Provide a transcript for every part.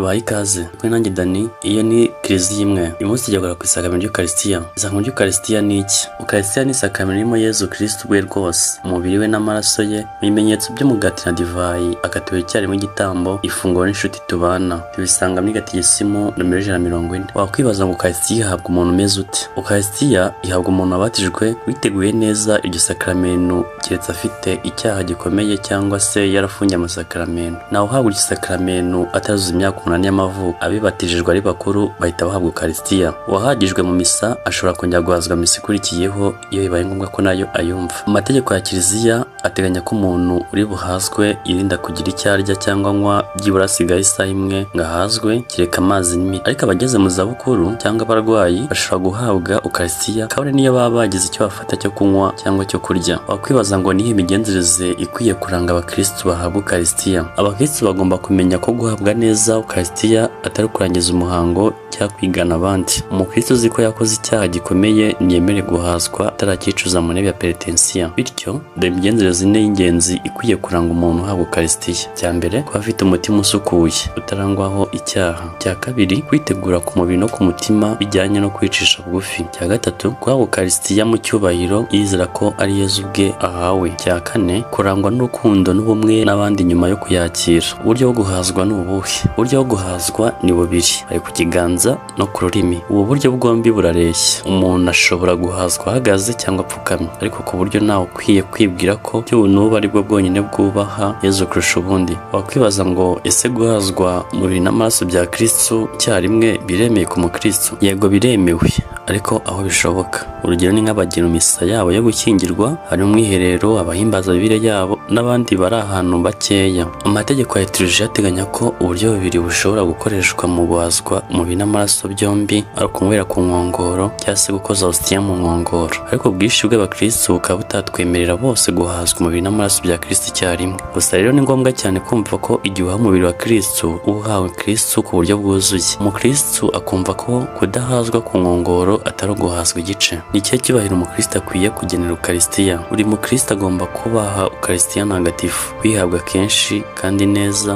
tubaye ikaze kuri nanjye Dani. Iyo ni kiliziya imwe. Uyu munsi tugiye ku isakamento ry'Ukaristiya. Isakamento ry'Ukaristiya ni iki? Ukaristiya ni isakamento ririmo Yezu Kristo ubwe rwose, umubiri we n'amaraso ye, ibimenyetso by'umugati na divayi, akatiwe icyarimwe igitambo, ifunguro n'inshuti tubana. Tubisanga muri Gatigisimu nomero 140. Wakwibaza ngo Ukaristiya ihabwa umuntu umeze ute? Ukaristiya ihabwa umuntu wabatijwe witeguye neza iryo sakamento, keretse afite icyaha gikomeye cyangwa se yarafungiye amasakamento. Nawe uhabwa iryo sakamento atazuza imyaka 8 y'amavuko. Abibatijijwe ari bakuru bahita bahabwa Ukaristiya. Uwahagijwe mu misa ashobora kongera guhazwa misa ikurikiyeho iyo bibaye ngombwa ko nayo ayumva. Amategeko ya Kiliziya ateganya ko umuntu uri buhazwe yirinda kugira icyo arya cyangwa anywa byibura asigaye isaha imwe ngo ahazwe, kereka amazi n'imiti. Ariko abageze mu zabukuru cyangwa abarwayi bashobora guhabwa Ukaristiya kabone niyo baba bagize icyo bafata cyo kunywa cyangwa cyo kurya. Wakwibaza ngo nihe imigenzereze ikwiye kuranga abakristo bahabwa Ukaristiya? Abakristo bagomba kumenya ko guhabwa neza Ukaristiya atari kurangiza umuhango cyangwa kwigana abandi. Umukristo uzi ko yakoze icyaha gikomeye ntiyemere guhazwa atarakicuza mu ntebe ya penetensiya. Bityo dore imigenzereze ine y'ingenzi ikwiye kuranga umuntu uhabwa Ukaristiya. Cya mbere, kuba afite umutima usukuye utarangwaho icyaha. Cya kabiri, kwitegura ku mubiri no ku mutima bijyanye no kwicisha bugufi. Cya gatatu, guhabwa Ukaristiya mu cyubahiro yizera ko ari Yezu ubwe ahawe. Cya kane, kurangwa n'urukundo n'ubumwe n'abandi nyuma yo kuyakira. Uburyo bwo guhazwa ni ubuhe? Uburyo bwo guhazwa ni bubiri, ari ku kiganza no ku rurimi. Ubu buryo bwombi burareshya. Umuntu ashobora guhazwa ahagaze cyangwa apfukamye, ariko ku buryo nawe ukwiye kwibwira ko by'ubunubu ari bwo bwonyine bwubaha Yezu kurusha ubundi. Wakwibaza ngo ese guhazwa umubiri n'amaraso bya Kristo icyarimwe biremeye ku mukristo? Yego biremewe, ariko aho bishoboka. Urugero ni nk'abagena misa yabo yo gukingirwa, hari umwiherero, abahimbaza Bibiliya yabo n'abandi bari ahantu bakeya. Amategeko ya liturujia ateganya ko uburyo bubiri bushobora gukoreshwa mu guhazwa umubiri n'amaraso byombi, ari ukunywera ku nkongoro cyangwa se gukoza hostia mu nkongoro. Ariko ubwinshi bw'abakristo bukaba butatwemerera bose guhazwa umubiri n'amaraso bya Kristo icyarimwe. Gusa rero ni ngombwa cyane kumva ko igihe uha umubiri wa Kristo uhawe Kristo ku buryo bwuzuye. Umukristo akumva ko kudahazwa ku nkongoro atari uguhazwa igice. Ni ikihe cyubahiro umukristo akwiye kugenera Ukaristiya? Buri mukristo agomba kubaha Ukaristiya ntagatifu, kwihabwa kenshi kandi neza,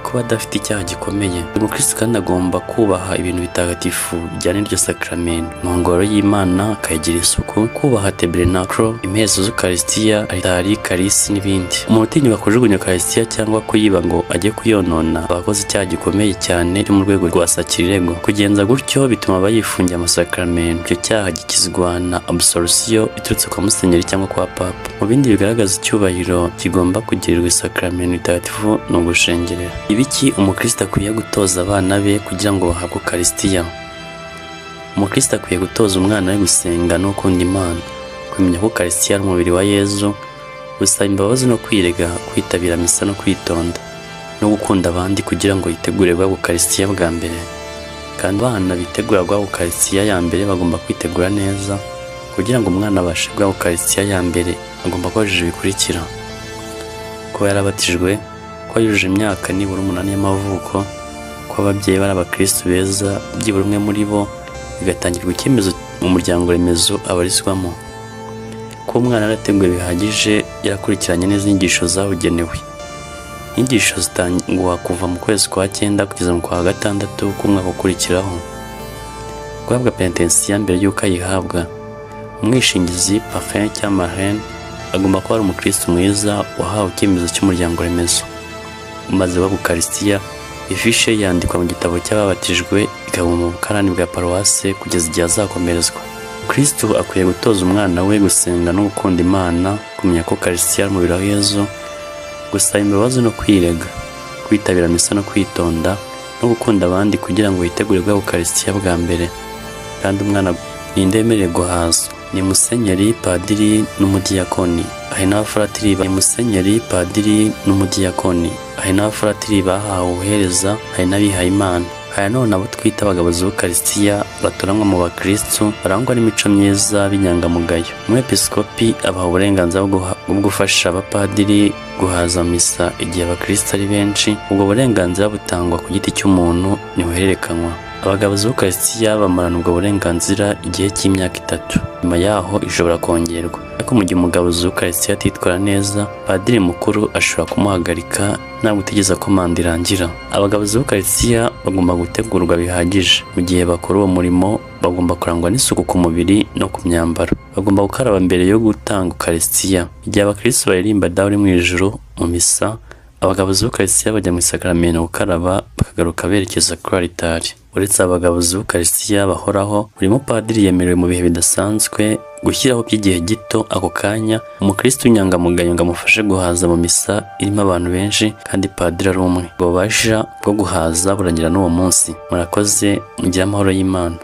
kuba adafite icyaha gikomeye. Buri mukristo kandi agomba kubaha ibintu bitagatifu bijyana n'iryo sakramento, inkongoro y'Imana akayigira isuku, kubaha tabernacle, impezo z'Ukaristiya, altari, karisi n'ibindi. Umuntu utinyuka kujugunya Ukaristiya cyangwa kuyiba ngo ajye kuyonona abakoze icyaha gikomeye cyane cyo mu rwego rwa sakirirego. Kugenza gutyo bituma abayifungiye amasakramento. Icyo cyaha gikizwa na absolution iturutse kwa musenyeri cyangwa kwa papa. Mu bindi bigaragaza icyubahiro kigomba kugirirwa isakramento itagatifu no gushengerera. Ibiki umukristo akwiye gutoza abana be kugira ngo bahabwe Ukaristiya? Umukristo akwiye gutoza umwana we gusenga no gukunda Imana, kumenya ko Ukaristiya ari umubiri wa Yezu, gusaba imbabazi no kwirega, kwitabira misa no kwitonda, no gukunda abandi kugira ngo yitegure guhabwa Ukaristiya bwa mbere. Kandi abana bitegura guhabwa Ukaristiya ya mbere bagomba kwitegura neza. Kugira ngo umwana abashe guhabwa Ukaristiya ya mbere agomba kubajije ibikurikira: kuba yarabatijwe, kuba yujuje imyaka nibura 8 y'amavuko, kuba ababyeyi bari abakristo beza byibura umwe muri bo, bigatangirwa icyemezo mu muryango remezo abarizwamo, kuba umwana yarateguwe bihagije, yarakurikiranye neza inyigisho zabugenewe. Inyigisho zitangwa kuva mu kwezi kwa 9 kugeza mu kwa 6 k'umwaka ukurikiraho. Guhabwa penetensiya mbere y'uko ayihabwa. Umwishingizi parrain cyangwa marraine agomba kuba ari umukristo mwiza wahawe icyemezo cy'umuryango remezo. Umaze guhabwa Ukaristiya, ifishe yandikwa mu gitabo cy'ababatijwe ikaba mu bukarani bwa paruwase kugeza igihe azakomerezwa. Kristo akwiye gutoza umwana we gusenga no gukunda Imana, kumenya ko Ukaristiya ari umubiri wa Yezu, gusaba imbabazi no kwirega, kwitabira misa no kwitonda, no gukunda abandi kugira ngo yitegure guhabwa Ukaristiya bwa mbere. Kandi umwana nindemereye guhazwa ni musenyeri, padiri n'umudiyakoni. Hari n'abafaratiri ba musenyeri, padiri n'umudiyakoni. Hari n'abafaratiri bahawe ubuhereza, hari n'abihaye Imana. Hari none abo twita abagabozi b'Ukaristiya batoranwa mu bakristo barangwa n'imico myiza b'inyangamugayo. Umwepiskopi abaha uburenganzira bwo gufasha abapadiri guhaza misa igihe abakristo ari benshi. Ubwo burenganzira butangwa ku giti cy'umuntu, ntibuhererekanywa. abagabuzi b'ukarisitiya bamarana ubwo burenganzira igihe cy'imyaka 3. Nyuma yaho ishobora kongerwa, ariko mu gihe umugabuzi w'ukarisitiya atitwara neza, padiri mukuru ashobora kumuhagarika nta gutegereza ko manda irangira. Abagabuzi b'ukarisitiya bagomba gutegurwa bihagije. Mu gihe bakora uwo murimo bagomba kurangwa n'isuku ku mubiri no ku myambaro. Bagomba gukaraba mbere yo gutanga ukarisitiya. Igihe abakristo baririmba dawe uri mu ijuru mu misa, abagabuzi b'ukarisitiya bajya mu isakaramentu gukaraba bakagaruka berekeza kuri alitari. Uretse abagabuzi b'ukarisitiya bahoraho, buri mupadiri yemerewe mu bihe bidasanzwe gushyiraho by'igihe gito ako kanya umukristo w'inyangamugayo ngo amufashe guhaza mu misa irimo abantu benshi kandi padiri ari umwe. Ubwo bubasha bwo guhaza burangira n'uwo munsi. Murakoze, mugire amahoro y'Imana.